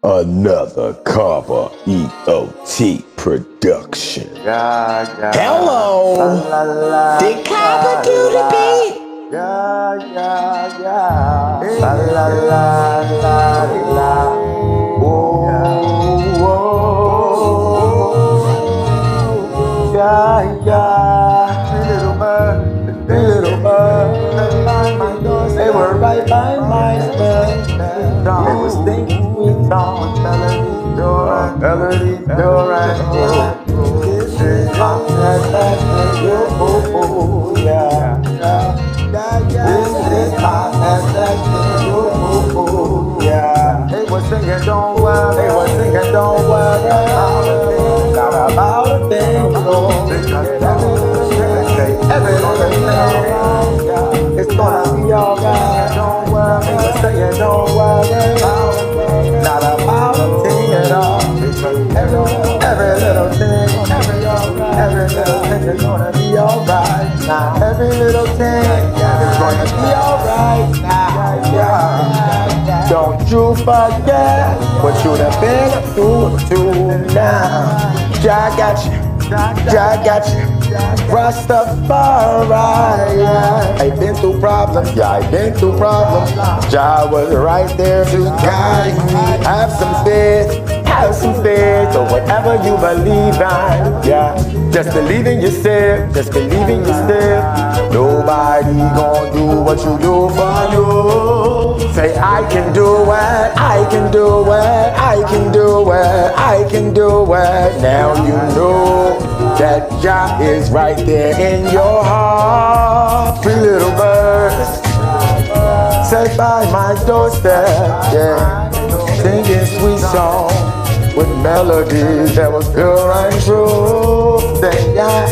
Another Carver EOT production. Hello! Did Carver do the beat? La la la la la. Oh, yeah. Three little birds. They were right by my bed. They were singing sweet songs, melody pure and good. This is my affection, oh yeah. This is my affection, oh yeah. They were singing, don't worry. They were singing, don't worry. Not about a thing, Lord. Every little thing, it's gonna be alright. Don't worry. They were saying, don't worry. Not about a thing at all. Every little thing, every little thing is gonna be alright. Now every little thing is gonna be alright. Now, don't you forget what you'd have been through to now. Jah got you, Jah got you. Rastafari, I've been through problems, I've been through problems. Jah was right there to guide me. Have some faith, or whatever you believe in, yeah. Just believe in yourself, just believe in yourself. Nobody gonna do what you do for you. Say I can do it, I can do it, I can do it, I can do it. Now you know that Jah is right there in your heart. Three little birds sat by my doorstep, yeah, singing sweet songs with melodies that was pure and true. Say, yeah,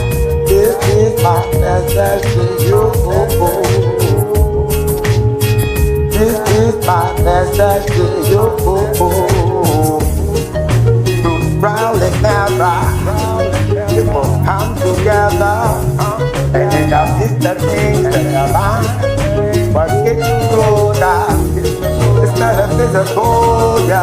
this is my message to you. This is my message to you. To prowling never, you must come together and dig up the things that are mine. But get you closer, it's not a physical, yeah.